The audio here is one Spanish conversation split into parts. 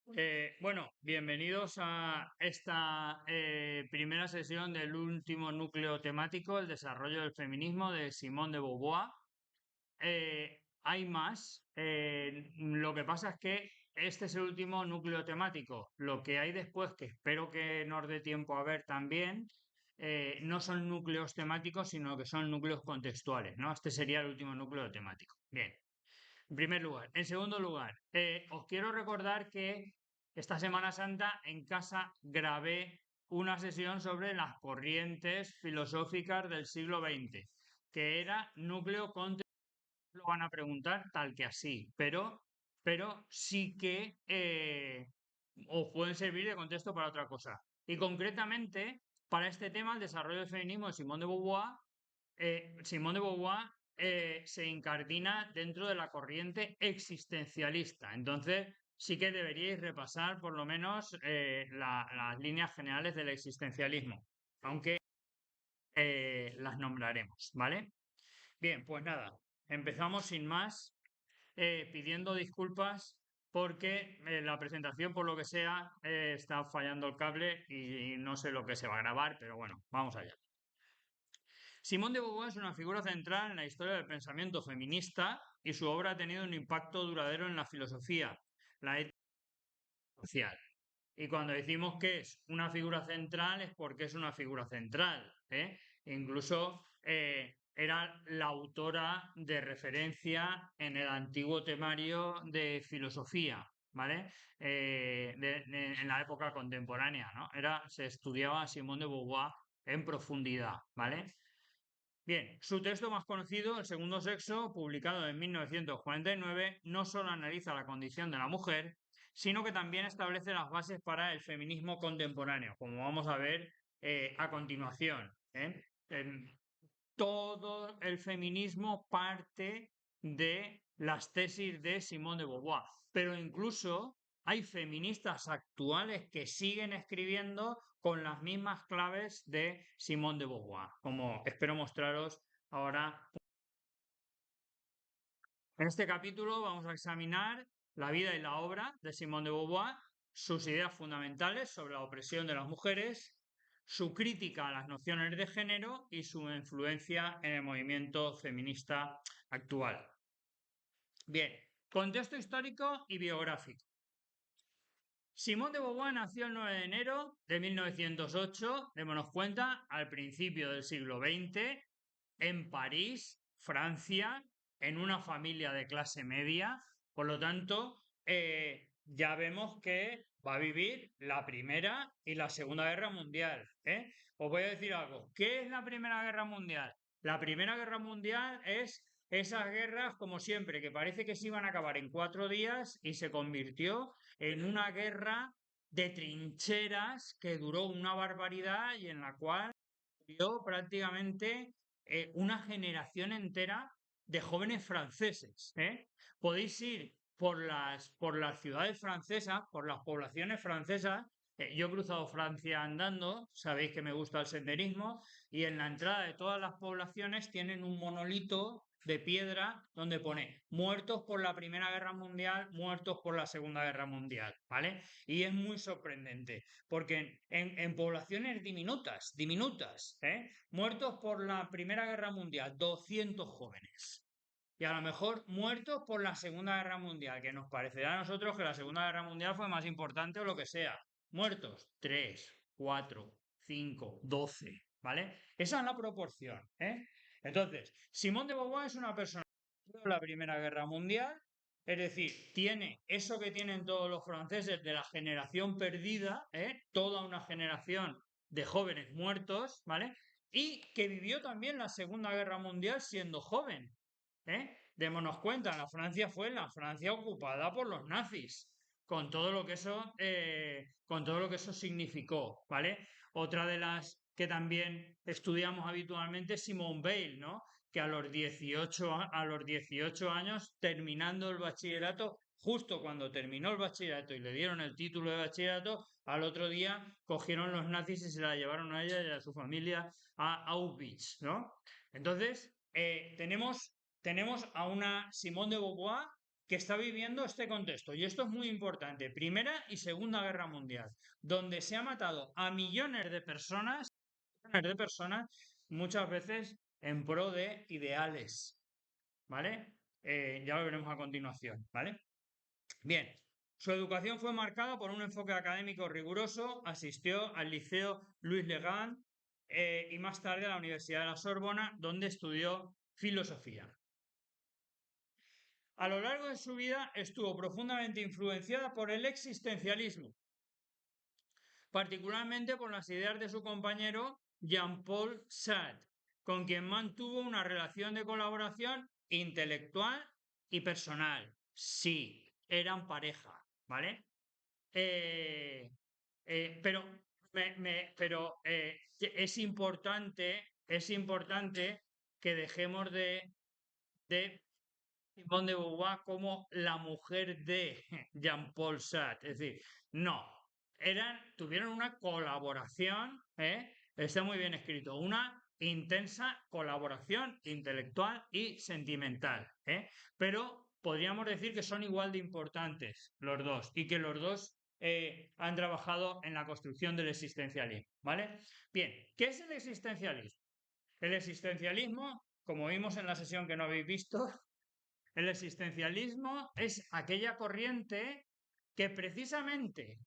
Bueno, bienvenidos a esta primera sesión del último núcleo temático, el desarrollo del feminismo de Simone de Beauvoir. Hay más. Lo que pasa es que este es el último núcleo temático. Lo que hay después, que espero que nos dé tiempo a ver también, no son núcleos temáticos, sino que son núcleos contextuales, ¿no? Este sería el último núcleo temático. Bien. En primer lugar. En segundo lugar, os quiero recordar que esta Semana Santa en casa grabé una sesión sobre las corrientes filosóficas del siglo XX, que era núcleo contra, lo van a preguntar tal que así, pero sí que os pueden servir de contexto para otra cosa. Y concretamente, para este tema, el desarrollo del feminismo de Simone de Beauvoir se incardina dentro de la corriente existencialista. Entonces, sí que deberíais repasar por lo menos las líneas generales del existencialismo, aunque las nombraremos, ¿vale? Bien, pues nada, empezamos sin más, pidiendo disculpas porque la presentación, por lo que sea, está fallando el cable y no sé lo que se va a grabar, pero bueno, vamos allá. Simone de Beauvoir es una figura central en la historia del pensamiento feminista y su obra ha tenido un impacto duradero en la filosofía, la ética social. Y cuando decimos que es una figura central es porque es una figura central, ¿eh? Incluso era la autora de referencia en el antiguo temario de filosofía, ¿vale? En la época contemporánea, ¿no? Se estudiaba a Simone de Beauvoir en profundidad, ¿vale? Bien, su texto más conocido, El segundo sexo, publicado en 1949, no solo analiza la condición de la mujer, sino que también establece las bases para el feminismo contemporáneo, como vamos a ver a continuación. Todo el feminismo parte de las tesis de Simone de Beauvoir, pero incluso hay feministas actuales que siguen escribiendo con las mismas claves de Simone de Beauvoir, como espero mostraros ahora. En este capítulo vamos a examinar la vida y la obra de Simone de Beauvoir, sus ideas fundamentales sobre la opresión de las mujeres, su crítica a las nociones de género y su influencia en el movimiento feminista actual. Bien, contexto histórico y biográfico. Simone de Beauvoir nació el 9 de enero de 1908, démonos cuenta, al principio del siglo XX, en París, Francia, en una familia de clase media. Por lo tanto, ya vemos que va a vivir la Primera y la Segunda Guerra Mundial. Os voy a decir algo. ¿Qué es la Primera Guerra Mundial? La Primera Guerra Mundial es esas guerras, como siempre, que parece que se iban a acabar en 4 días y se convirtió en una guerra de trincheras que duró una barbaridad y en la cual murió prácticamente una generación entera de jóvenes franceses. Podéis ir por las ciudades francesas, por las poblaciones francesas. Yo he cruzado Francia andando, sabéis que me gusta el senderismo, y en la entrada de todas las poblaciones tienen un monolito de piedra donde pone muertos por la Primera Guerra Mundial, muertos por la Segunda Guerra Mundial, ¿vale? Y es muy sorprendente, porque en poblaciones diminutas, muertos por la Primera Guerra Mundial, 200 jóvenes. Y a lo mejor muertos por la Segunda Guerra Mundial, que nos parecerá a nosotros que la Segunda Guerra Mundial fue más importante o lo que sea. Muertos, 3, 4, 5, 12, ¿vale? Esa es la proporción, ¿eh? Entonces, Simone de Beauvoir es una persona de la Primera Guerra Mundial, es decir, tiene eso que tienen todos los franceses de la generación perdida, toda una generación de jóvenes muertos, ¿vale? Y que vivió también la Segunda Guerra Mundial siendo joven. Démonos cuenta, la Francia fue la Francia ocupada por los nazis, con todo lo que eso significó, ¿vale? Otra de las que también estudiamos habitualmente es Simone Weil, ¿no? Que a los 18 años, terminando el bachillerato, justo cuando terminó el bachillerato y le dieron el título de bachillerato, al otro día cogieron los nazis y se la llevaron a ella y a su familia a Auschwitz, ¿no? Entonces, tenemos a una Simone de Beauvoir que está viviendo este contexto. Y esto es muy importante. Primera y Segunda Guerra Mundial, donde se ha matado a millones de personas, muchas veces en pro de ideales, ¿vale? Ya lo veremos a continuación, ¿vale? Bien, su educación fue marcada por un enfoque académico riguroso, asistió al Liceo Louis le Grand y más tarde a la Universidad de la Sorbona, donde estudió filosofía. A lo largo de su vida estuvo profundamente influenciada por el existencialismo, particularmente por las ideas de su compañero Jean-Paul Sartre, con quien mantuvo una relación de colaboración intelectual y personal. Sí, eran pareja, ¿vale? Eh, pero es importante que dejemos de Simone de Beauvoir como la mujer de Jean-Paul Sartre. Es decir, no, tuvieron una colaboración, está muy bien escrito, una intensa colaboración intelectual y sentimental, pero podríamos decir que son igual de importantes los dos y que los dos han trabajado en la construcción del existencialismo, ¿vale? Bien, ¿qué es el existencialismo? El existencialismo, como vimos en la sesión que no habéis visto, el existencialismo es aquella corriente que precisamente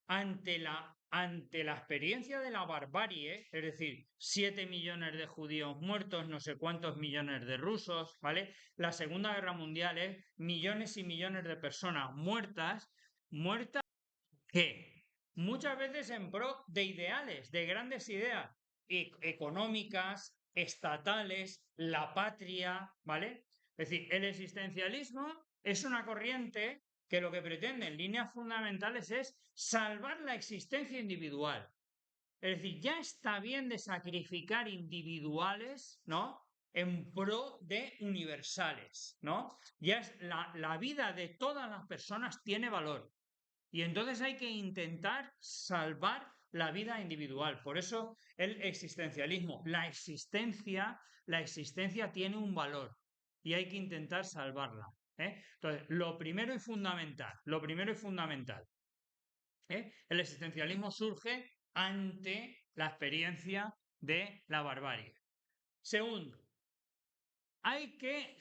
ante la experiencia de la barbarie, es decir, 7 millones de judíos muertos, no sé cuántos millones de rusos, ¿vale? La Segunda Guerra Mundial es millones y millones de personas muertas, muertas que muchas veces en pro de ideales, de grandes ideas económicas, estatales, la patria, ¿vale? Es decir, el existencialismo es una corriente que lo que pretende en líneas fundamentales es salvar la existencia individual. Es decir, ya está bien de sacrificar individuales, ¿no? En pro de universales, ¿no? Ya es la vida de todas las personas tiene valor. Y entonces hay que intentar salvar la vida individual. Por eso el existencialismo, la existencia tiene un valor y hay que intentar salvarla. Entonces, lo primero y fundamental, el existencialismo surge ante la experiencia de la barbarie. Segundo, hay que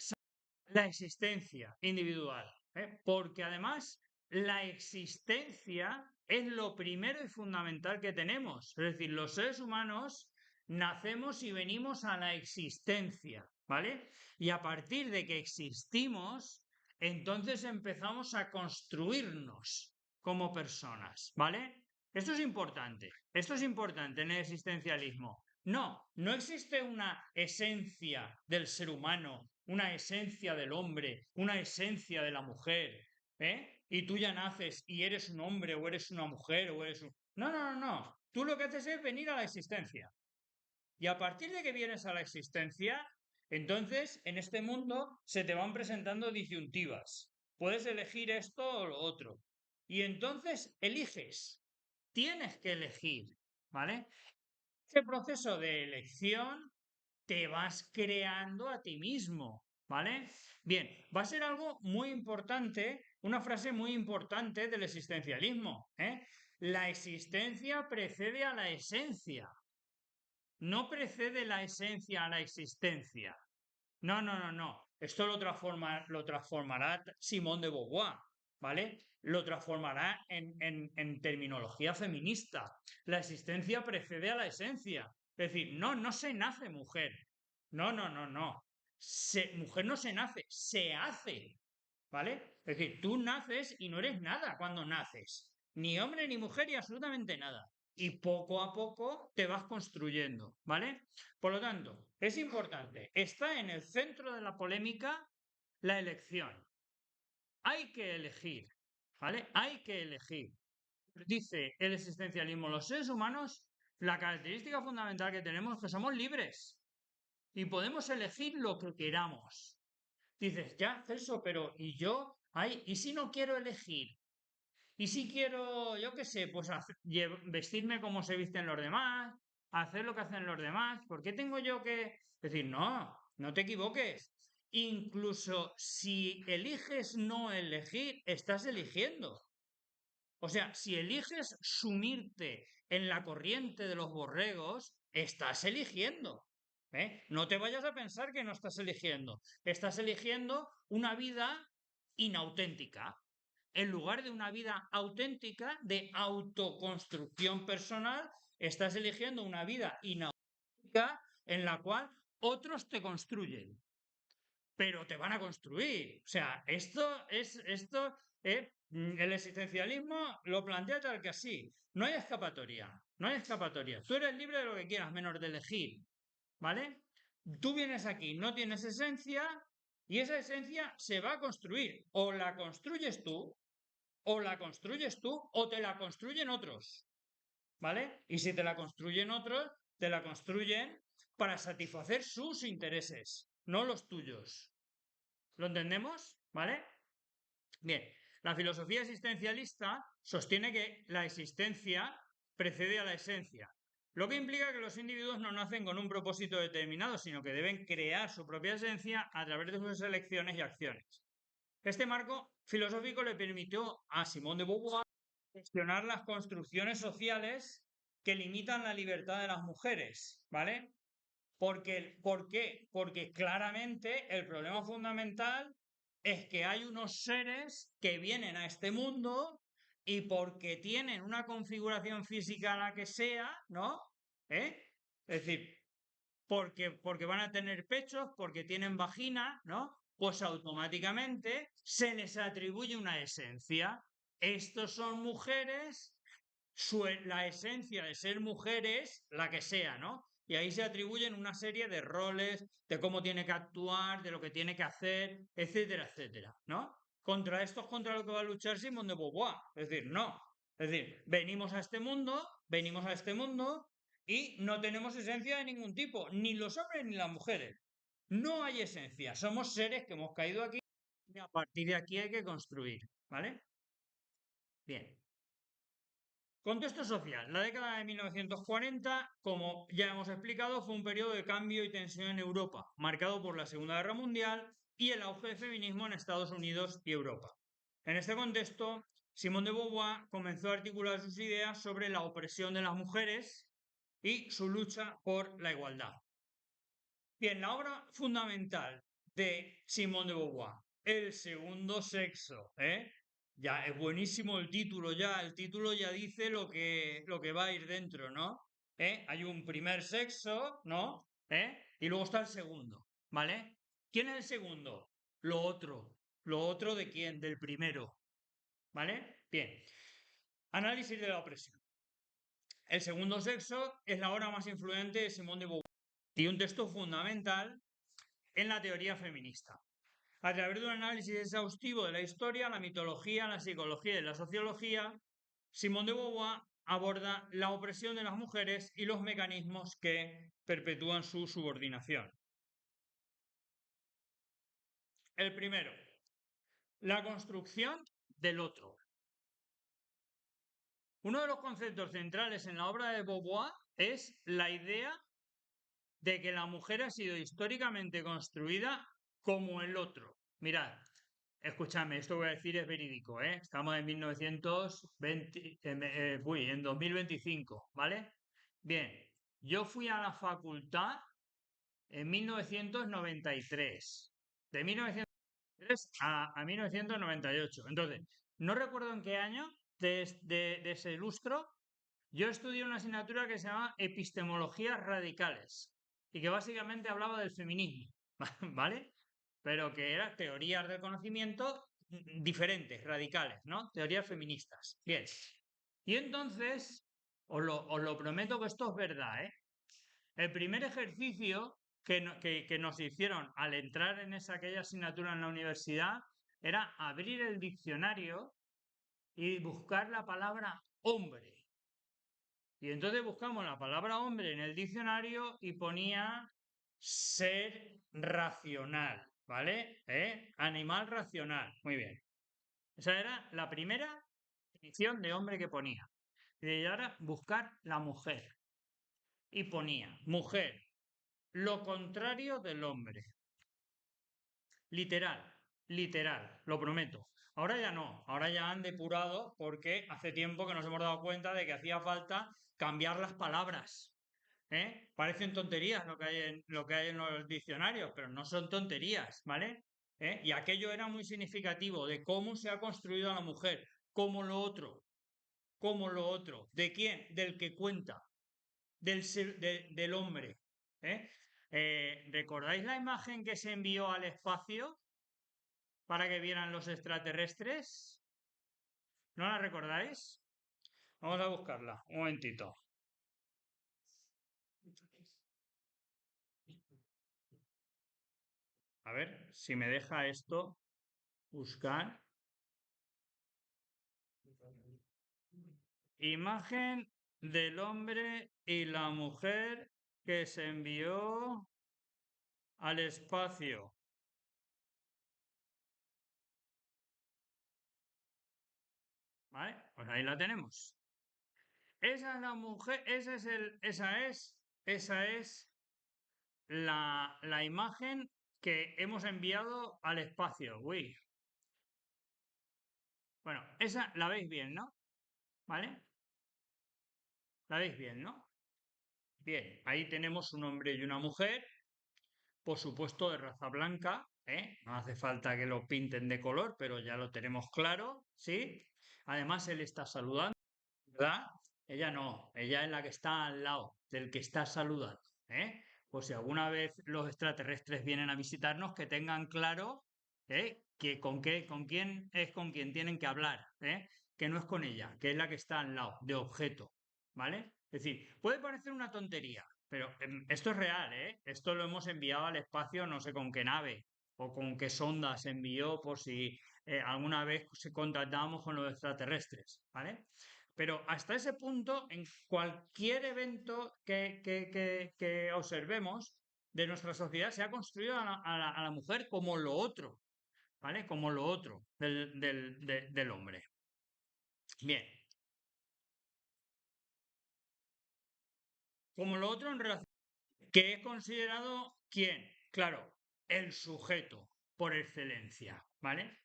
la existencia individual, porque además la existencia es lo primero y fundamental que tenemos. Es decir, los seres humanos nacemos y venimos a la existencia, ¿vale? Y a partir de que existimos, entonces empezamos a construirnos como personas, ¿vale? Esto es importante en el existencialismo. No, no existe una esencia del ser humano, una esencia del hombre, una esencia de la mujer, y tú ya naces y eres un hombre o eres una mujer o eres un... No, no, no, no. Tú lo que haces es venir a la existencia. Y a partir de que vienes a la existencia, entonces en este mundo se te van presentando disyuntivas. Puedes elegir esto o lo otro. Y entonces eliges. Tienes que elegir, ¿vale? Ese proceso de elección te vas creando a ti mismo, ¿vale? Bien, va a ser algo muy importante, una frase muy importante del existencialismo, ¿eh? La existencia precede a la esencia, no precede la esencia a la existencia. No, no, no, no. Esto lo transformará Simone de Beauvoir, ¿vale? Lo transformará en terminología feminista. La existencia precede a la esencia. Es decir, no, no se nace mujer. No, no, no, no. Mujer no se nace, se hace. ¿Vale? Es decir, tú naces y no eres nada cuando naces. Ni hombre, ni mujer, y absolutamente nada. Y poco a poco te vas construyendo, ¿vale? Por lo tanto, es importante. Está en el centro de la polémica la elección. Hay que elegir, ¿vale? Hay que elegir. Dice el existencialismo, los seres humanos, la característica fundamental que tenemos es que somos libres y podemos elegir lo que queramos. Dices, ya, Celso, pero ¿y yo? Ay, ¿y si no quiero elegir? ¿Y si quiero, yo qué sé, pues vestirme como se visten los demás, hacer lo que hacen los demás? ¿Por qué tengo yo que decir, no, no te equivoques? incluso si eliges no elegir, estás eligiendo. O sea, si eliges sumirte en la corriente de los borregos, estás eligiendo. ¿Eh? No te vayas a pensar que no estás eligiendo. Estás eligiendo una vida inauténtica. En lugar de una vida auténtica de autoconstrucción personal, estás eligiendo una vida inauténtica en la cual otros te construyen, pero te van a construir. O sea, el existencialismo lo plantea tal que así. No hay escapatoria, no hay escapatoria. Tú eres libre de lo que quieras, menos de elegir, ¿vale? Tú vienes aquí, no tienes esencia y esa esencia se va a construir. O la construyes tú, o la construyes tú, o te la construyen otros, ¿vale? Y si te la construyen otros, te la construyen para satisfacer sus intereses, no los tuyos. ¿Lo entendemos? ¿Vale? Bien, la filosofía existencialista sostiene que la existencia precede a la esencia, lo que implica que los individuos no nacen con un propósito determinado, sino que deben crear su propia esencia a través de sus elecciones y acciones. Este marco filosófico le permitió a Simone de Beauvoir gestionar las construcciones sociales que limitan la libertad de las mujeres, ¿vale? ¿Por qué? Porque claramente el problema fundamental es que hay unos seres que vienen a este mundo y porque tienen una configuración física la que sea, ¿no? ¿Eh? Es decir, porque van a tener pechos, porque tienen vagina, ¿no? Pues automáticamente se les atribuye una esencia. Estos son mujeres, la esencia de ser mujeres, la que sea, ¿no? Y ahí se atribuyen una serie de roles, de cómo tiene que actuar, de lo que tiene que hacer, etcétera, etcétera, ¿no? Contra esto es contra lo que va a luchar Simone de Beauvoir. Es decir, no. Es decir, venimos a este mundo y no tenemos esencia de ningún tipo, ni los hombres ni las mujeres. No hay esencia, somos seres que hemos caído aquí y a partir de aquí hay que construir, ¿vale? Bien. Contexto social. La década de 1940, como ya hemos explicado, fue un periodo de cambio y tensión en Europa, marcado por la Segunda Guerra Mundial y el auge del feminismo en Estados Unidos y Europa. En este contexto, Simone de Beauvoir comenzó a articular sus ideas sobre la opresión de las mujeres y su lucha por la igualdad. Bien, la obra fundamental de Simone de Beauvoir, El segundo sexo, ¿eh? Ya, es buenísimo el título ya dice lo que va a ir dentro, ¿no? Hay un primer sexo, ¿no? Y luego está el segundo, ¿vale? ¿Quién es el segundo? Lo otro. ¿Lo otro de quién? Del primero, ¿vale? Bien. Análisis de la opresión. El segundo sexo es la obra más influyente de Simone de Beauvoir y un texto fundamental en la teoría feminista. A través de un análisis exhaustivo de la historia, la mitología, la psicología y la sociología, Simone de Beauvoir aborda la opresión de las mujeres y los mecanismos que perpetúan su subordinación. El primero, la construcción del otro. Uno de los conceptos centrales en la obra de Beauvoir es la idea de que la mujer ha sido históricamente construida como el otro. Mirad, escúchame, esto que voy a decir es verídico, ¿eh? Estamos en 1920, en 2025, ¿vale? Bien, yo fui a la facultad en 1993, de 1993 a 1998. Entonces, no recuerdo en qué año de ese lustro, yo estudié una asignatura que se llama Epistemologías Radicales y que básicamente hablaba del feminismo, ¿vale? Pero que eran teorías del conocimiento diferentes, radicales, ¿no? Teorías feministas. Bien. Y entonces, os lo prometo que esto es verdad, ¿eh? El primer ejercicio que nos hicieron al entrar en aquella asignatura en la universidad era abrir el diccionario y buscar la palabra hombre. Y entonces buscamos la palabra hombre en el diccionario y ponía ser racional, ¿vale? Animal racional. Muy bien. Esa era la primera definición de hombre que ponía. Y ahora buscar la mujer. Y ponía mujer, lo contrario del hombre. literal, literal, lo prometo. Ahora ya no, ahora ya han depurado porque hace tiempo que nos hemos dado cuenta de que hacía falta cambiar las palabras. ¿Eh? Parecen tonterías lo que hay en los diccionarios, pero no son tonterías, ¿vale? ¿Eh? Y aquello era muy significativo de cómo se ha construido a la mujer, como lo otro. ¿De quién? Del que cuenta, del hombre. ¿Eh? ¿Recordáis la imagen que se envió al espacio para que vieran los extraterrestres? ¿No la recordáis? Vamos a buscarla, un momentito. A ver si me deja esto buscar. Imagen del hombre y la mujer que se envió al espacio. ¿Vale? Pues ahí la tenemos. Esa es la mujer, esa es la imagen que hemos enviado al espacio. Uy. Bueno, esa la veis bien, ¿no? ¿Vale? La veis bien, ¿no? Bien, ahí tenemos un hombre y una mujer, por supuesto de raza blanca, ¿eh? No hace falta que lo pinten de color, pero ya lo tenemos claro, ¿sí? Además, él está saludando, ¿verdad? Ella no, ella es la que está al lado del que está saludando, ¿eh? Pues si alguna vez los extraterrestres vienen a visitarnos, que tengan claro, ¿eh? Que con quién es con quien tienen que hablar, ¿eh? Que no es con ella, que es la que está al lado, de objeto, ¿vale? Es decir, puede parecer una tontería, pero esto es real, ¿eh? Esto lo hemos enviado al espacio, no sé con qué nave o con qué sonda se envió por si alguna vez contactábamos con los extraterrestres, ¿vale? Pero hasta ese punto, en cualquier evento que observemos de nuestra sociedad, se ha construido a la mujer como lo otro, ¿vale? Como lo otro del hombre. Bien, como lo otro en relación, que es considerado quién, claro, el sujeto por excelencia, ¿vale?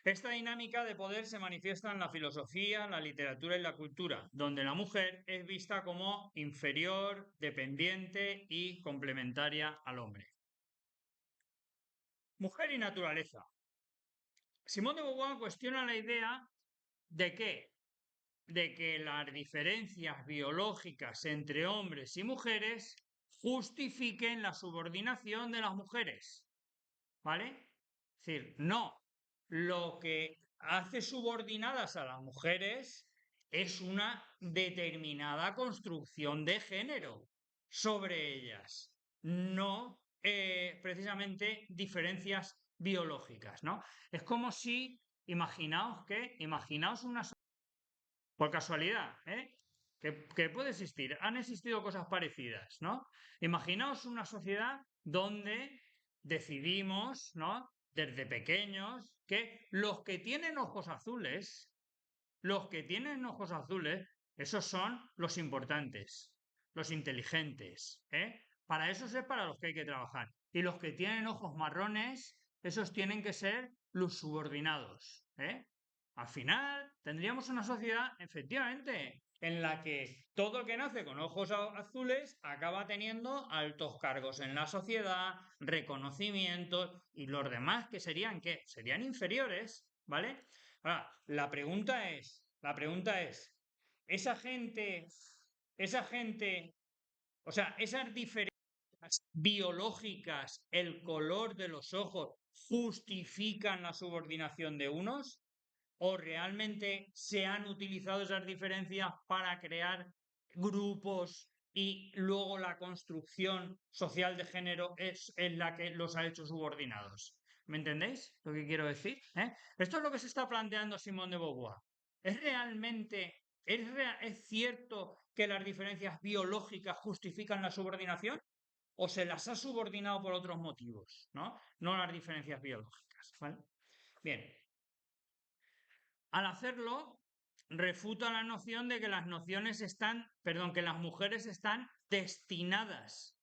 Esta dinámica de poder se manifiesta en la filosofía, la literatura y la cultura, donde la mujer es vista como inferior, dependiente y complementaria al hombre. Mujer y naturaleza. Simone de Beauvoir cuestiona la idea de que las diferencias biológicas entre hombres y mujeres justifiquen la subordinación de las mujeres. ¿Vale? Es decir, no. Lo que hace subordinadas a las mujeres es una determinada construcción de género sobre ellas, no precisamente diferencias biológicas, ¿no? Es como si, imaginaos una por casualidad, ¿eh? Que puede existir. Han existido cosas parecidas, ¿no? Imaginaos una sociedad donde decidimos, ¿no? Desde pequeños, que los que tienen ojos azules, esos son los importantes, los inteligentes, ¿eh? Para esos es para los que hay que trabajar. Y los que tienen ojos marrones, esos tienen que ser los subordinados, ¿eh? Al final tendríamos una sociedad, efectivamente, en la que todo el que nace con ojos azules acaba teniendo altos cargos en la sociedad, reconocimientos y los demás que serían, ¿qué? Serían inferiores, ¿vale? Ahora, la pregunta es, esa gente, o sea, esas diferencias biológicas, el color de los ojos, justifican la subordinación de unos? ¿O realmente se han utilizado esas diferencias para crear grupos y luego la construcción social de género es la que los ha hecho subordinados? ¿Me entendéis lo que quiero decir? ¿Eh? Esto es lo que se está planteando Simón de Beauvoir. ¿Es realmente, es cierto que las diferencias biológicas justifican la subordinación? ¿O se las ha subordinado por otros motivos? No las diferencias biológicas. ¿Vale? Bien, al hacerlo, refuta la noción de que que las mujeres están destinadas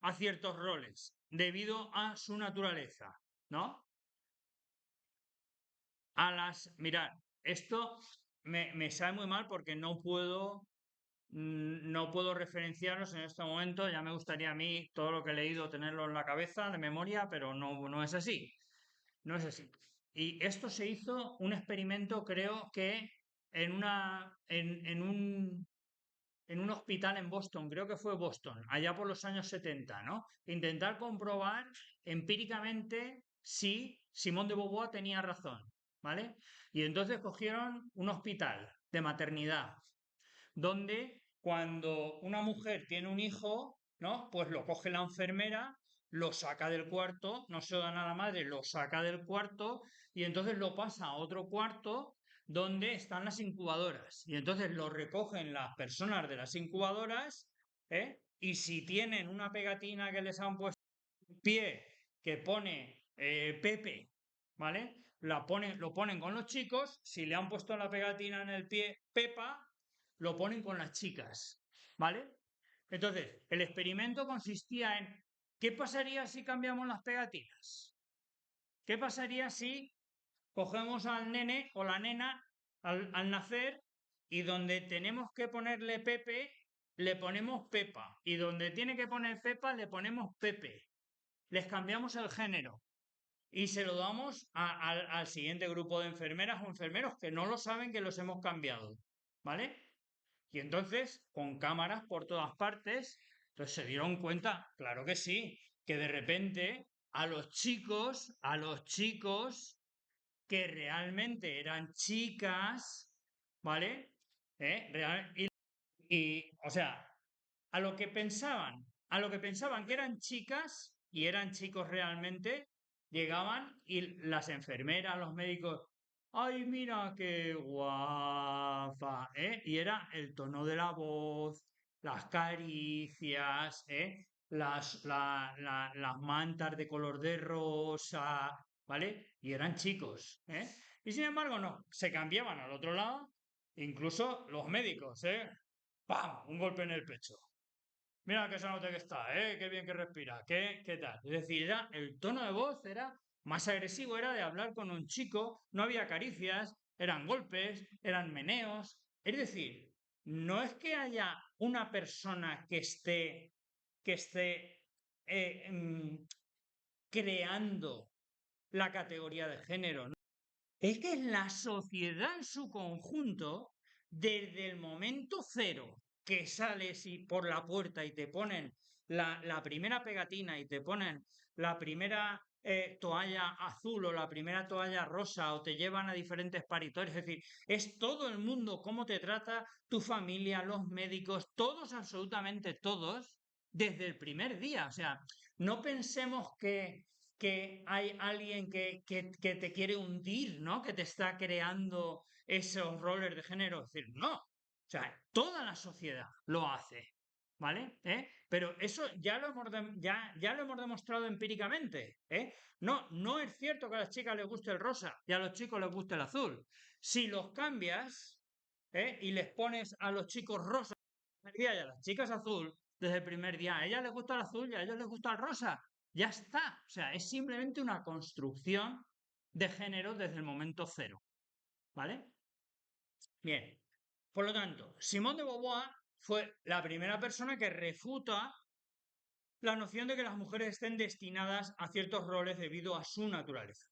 a ciertos roles debido a su naturaleza. ¿no? Mirad, esto me sabe muy mal porque no puedo referenciaros en este momento. Ya me gustaría a mí todo lo que he leído tenerlo en la cabeza, de memoria, pero no es así. No es así. Y esto se hizo un experimento, creo que en un hospital en Boston, creo que fue Boston, allá por los años 70, ¿no? Intentar comprobar empíricamente si Simón de Beauvoir tenía razón, ¿vale? Y entonces cogieron un hospital de maternidad, donde cuando una mujer tiene un hijo, ¿no? Pues lo coge la enfermera, lo saca del cuarto, no se lo dan a la madre, lo saca del cuarto y entonces lo pasa a otro cuarto donde están las incubadoras. Y entonces lo recogen las personas de las incubadoras, ¿eh? Y si tienen una pegatina que les han puesto en el pie que pone Pepe, ¿vale? Lo ponen con los chicos, si le han puesto la pegatina en el pie Pepa, lo ponen con las chicas, ¿vale? Entonces, el experimento consistía en ¿qué pasaría si cambiamos las pegatinas? ¿Qué pasaría si cogemos al nene o la nena al nacer y donde tenemos que ponerle Pepe, le ponemos Pepa y donde tiene que poner Pepa, le ponemos Pepe? Les cambiamos el género y se lo damos al siguiente grupo de enfermeras o enfermeros que no lo saben que los hemos cambiado, ¿vale? Y entonces, con cámaras por todas partes, entonces se dieron cuenta, claro que sí, que de repente a los chicos que realmente eran chicas, ¿vale? O sea, a lo que pensaban que eran chicas y eran chicos realmente, llegaban y las enfermeras, los médicos, ¡ay, mira qué guapa! ¿Eh? Y era el tono de la voz, las caricias, ¿eh? Las mantas de color de rosa, ¿vale? Y eran chicos, ¿eh? Y sin embargo, no, se cambiaban al otro lado, incluso los médicos, ¿eh? ¡Pam! Un golpe en el pecho. Mira qué sanote que está, ¿eh? Qué bien que respira, qué tal. Es decir, el tono de voz era más agresivo, era de hablar con un chico, no había caricias, eran golpes, eran meneos. Es decir, no es que haya una persona que esté eh, mm, creando la categoría de género, ¿no? Es que es la sociedad en su conjunto, desde el momento cero que sales y por la puerta y te ponen la primera pegatina y te ponen la primera toalla azul o la primera toalla rosa o te llevan a diferentes paritorios, es decir, es todo el mundo cómo te trata tu familia, los médicos, todos, absolutamente todos, desde el primer día. O sea, no pensemos que hay alguien que te quiere hundir, ¿no? Que te está creando esos roles de género. Es decir, no. O sea, toda la sociedad lo hace, ¿vale? Pero eso ya lo hemos demostrado empíricamente, ¿eh? No es cierto que a las chicas les guste el rosa y a los chicos les guste el azul. Si los cambias, y les pones a los chicos rosa desde el primer día y a las chicas azul desde el primer día, a ellas les gusta el azul y a ellos les gusta el rosa. Ya está. O sea, es simplemente una construcción de género desde el momento cero, ¿vale? Bien. Por lo tanto, Simone de Beauvoir fue la primera persona que refuta la noción de que las mujeres estén destinadas a ciertos roles debido a su naturaleza.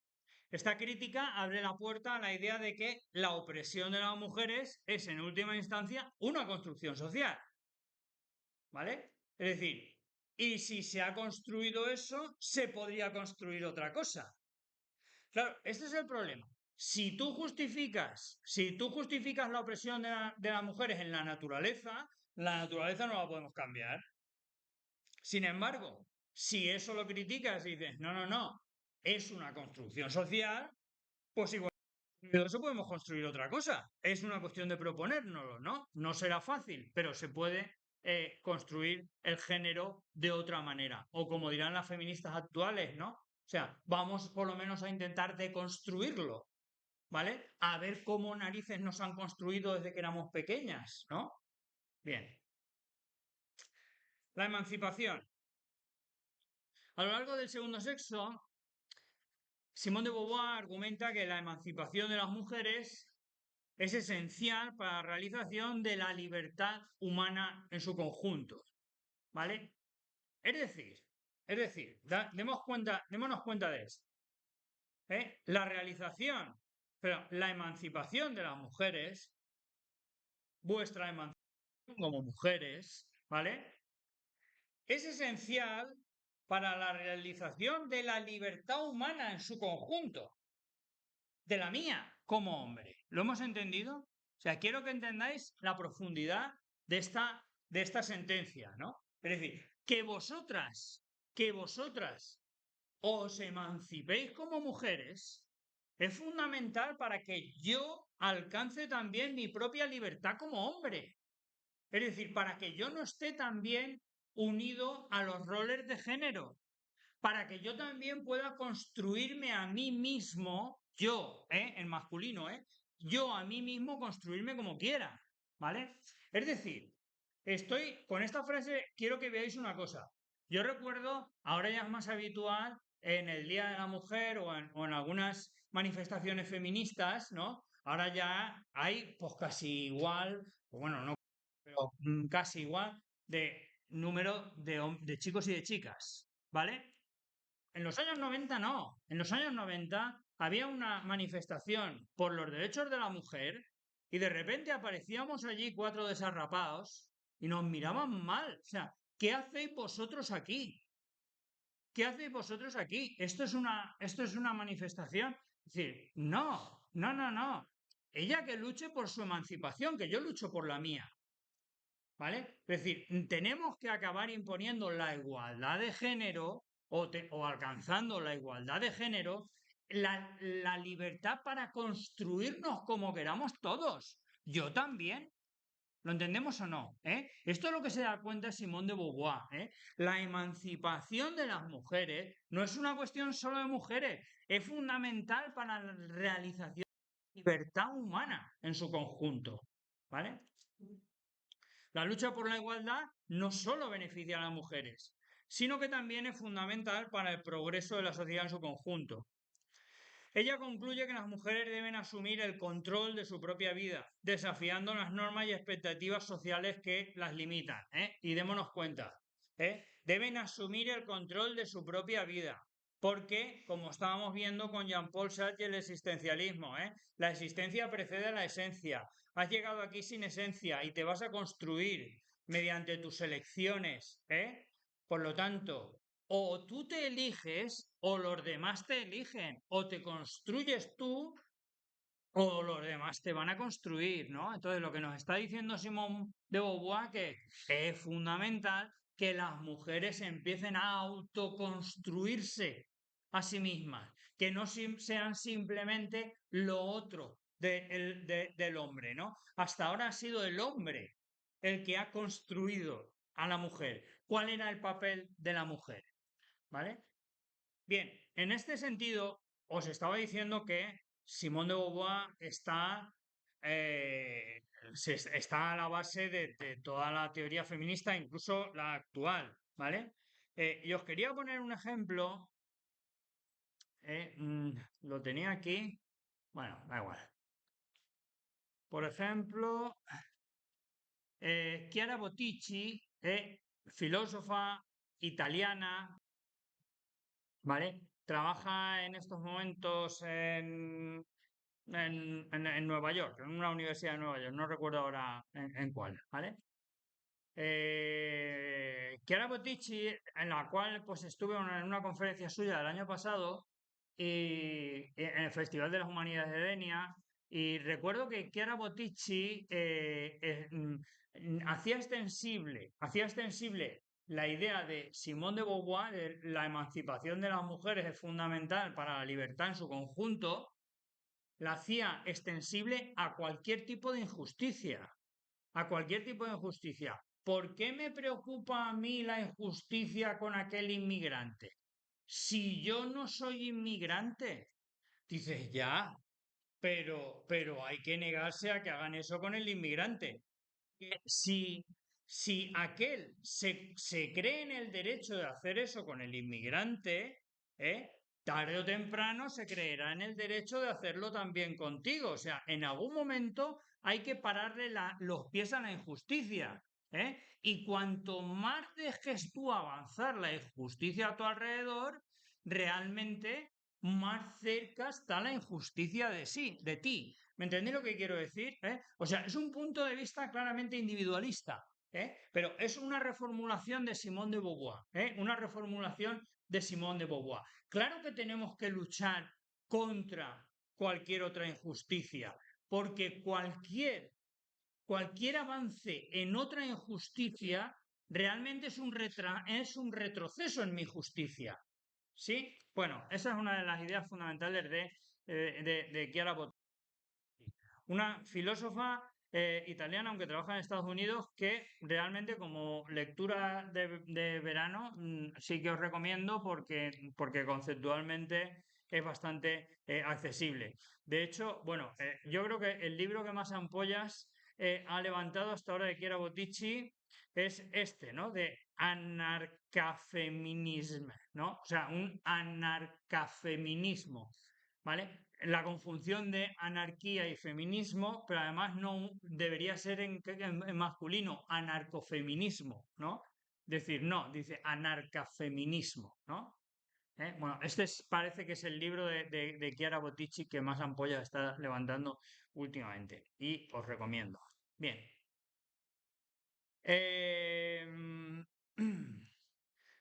Esta crítica abre la puerta a la idea de que la opresión de las mujeres es, en última instancia, una construcción social, ¿vale? Es decir, y si se ha construido eso, se podría construir otra cosa. Claro, este es el problema. Si tú justificas la opresión de las mujeres en la naturaleza no la podemos cambiar. Sin embargo, si eso lo criticas y dices, no, es una construcción social, pues igual de eso podemos construir otra cosa. Es una cuestión de proponérnoslo, ¿no? No será fácil, pero se puede construir el género de otra manera. O como dirán las feministas actuales, ¿no? O sea, vamos por lo menos a intentar deconstruirlo, ¿vale? A ver cómo narices nos han construido desde que éramos pequeñas, ¿no? Bien. La emancipación. A lo largo del segundo sexo, Simone de Beauvoir argumenta que la emancipación de las mujeres es esencial para la realización de la libertad humana en su conjunto, ¿vale? Es decir, démonos cuenta de esto, ¿eh? La realización, pero la emancipación de las mujeres, vuestra emancipación como mujeres, ¿vale? Es esencial para la realización de la libertad humana en su conjunto, de la mía como hombre. ¿Lo hemos entendido? O sea, quiero que entendáis la profundidad de esta sentencia, ¿no? Es decir, que vosotras os emancipéis como mujeres es fundamental para que yo alcance también mi propia libertad como hombre. Es decir, para que yo no esté también unido a los roles de género, para que yo también pueda construirme a mí mismo, yo, en masculino, yo a mí mismo construirme como quiera, ¿vale? Es decir, con esta frase, quiero que veáis una cosa. Yo recuerdo, ahora ya es más habitual, en el Día de la Mujer o en algunas manifestaciones feministas, ¿no? Ahora ya hay, pues casi igual, pues bueno, no, pero casi igual de número de chicos y de chicas, ¿vale? En los años 90 no. En los años 90 había una manifestación por los derechos de la mujer y de repente aparecíamos allí cuatro desarrapados y nos miraban mal. O sea, ¿qué hacéis vosotros aquí? ¿Qué hacéis vosotros aquí? Esto es una manifestación. Es decir, no, no, no, no. Ella que luche por su emancipación, que yo lucho por la mía. ¿Vale? Es decir, tenemos que acabar imponiendo la igualdad de género o alcanzando la igualdad de género, la libertad para construirnos como queramos todos. Yo también. ¿Lo entendemos o no? Esto es lo que se da cuenta Simone de Beauvoir. La emancipación de las mujeres no es una cuestión solo de mujeres, es fundamental para la realización de la libertad humana en su conjunto. ¿Vale? La lucha por la igualdad no solo beneficia a las mujeres, sino que también es fundamental para el progreso de la sociedad en su conjunto. Ella concluye que las mujeres deben asumir el control de su propia vida, desafiando las normas y expectativas sociales que las limitan. Y démonos cuenta, deben asumir el control de su propia vida, porque, como estábamos viendo con Jean-Paul Sartre y el existencialismo, la existencia precede a la esencia. Has llegado aquí sin esencia y te vas a construir mediante tus elecciones. Por lo tanto, o tú te eliges o los demás te eligen, o te construyes tú o los demás te van a construir, ¿no? Entonces lo que nos está diciendo Simón de Beauvoir que es fundamental que las mujeres empiecen a autoconstruirse a sí mismas, que no sean simplemente lo otro del hombre, ¿no? Hasta ahora ha sido el hombre el que ha construido a la mujer. ¿Cuál era el papel de la mujer? ¿Vale? Bien, en este sentido, os estaba diciendo que Simone de Beauvoir eh, está a la base de toda la teoría feminista, incluso la actual, ¿vale? Y os quería poner un ejemplo, lo tenía aquí, bueno, da igual. Por ejemplo, Chiara Bottici, filósofa italiana, ¿vale? Trabaja en estos momentos en Nueva York, en una universidad de Nueva York, no recuerdo ahora en cuál, ¿vale? Chiara Bottici, en la cual pues estuve en una conferencia suya del año pasado y en el Festival de las Humanidades de Denia, y recuerdo que Chiara Bottici hacía extensible la idea de Simone de Beauvoir, de la emancipación de las mujeres es fundamental para la libertad en su conjunto, la hacía extensible a cualquier tipo de injusticia, a cualquier tipo de injusticia. ¿Por qué me preocupa a mí la injusticia con aquel inmigrante? Si yo no soy inmigrante, dices ya, pero hay que negarse a que hagan eso con el inmigrante. Si, si aquel se cree en el derecho de hacer eso con el inmigrante, ¿eh? tarde o temprano se creerá en el derecho de hacerlo también contigo. O sea, en algún momento hay que pararle los pies a la injusticia. ¿Eh? Y cuanto más dejes tú avanzar la injusticia a tu alrededor, realmente más cerca está la injusticia de ti. ¿Me entendéis lo que quiero decir? ¿Eh? O sea, es un punto de vista claramente individualista. ¿Eh? Pero es una reformulación de Simone de Beauvoir, ¿eh? Una reformulación de Simone de Beauvoir. Claro que tenemos que luchar contra cualquier otra injusticia, porque cualquier avance en otra injusticia realmente es un retroceso en mi justicia. ¿Sí? Bueno, esa es una de las ideas fundamentales de Chiara Bottini, una filósofa italiana, aunque trabaja en Estados Unidos, que realmente como lectura de verano sí que os recomiendo porque conceptualmente es bastante accesible. De hecho, bueno, yo creo que el libro que más ampollas ha levantado hasta ahora de Chiara Bottici es este, ¿no? De anarcafeminismo, ¿no? O sea, un anarcafeminismo, ¿vale? La conjunción de anarquía y feminismo, pero además no debería ser en masculino, anarcofeminismo, ¿no? Decir, no, dice anarcafeminismo, ¿no? Bueno, parece que es el libro de Chiara Bottici que más ampolla está levantando últimamente y os recomiendo. Bien. Em,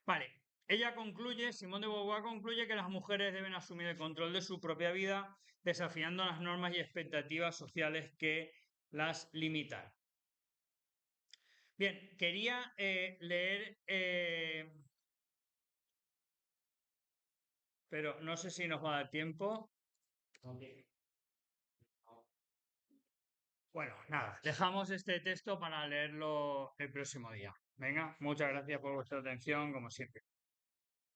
Vale, ella concluye, Simone de Beauvoir concluye que las mujeres deben asumir el control de su propia vida, desafiando las normas y expectativas sociales que las limitan. Bien, quería leer, pero no sé si nos va a dar tiempo. Bueno, nada, dejamos este texto para leerlo el próximo día. Venga, muchas gracias por vuestra atención, como siempre.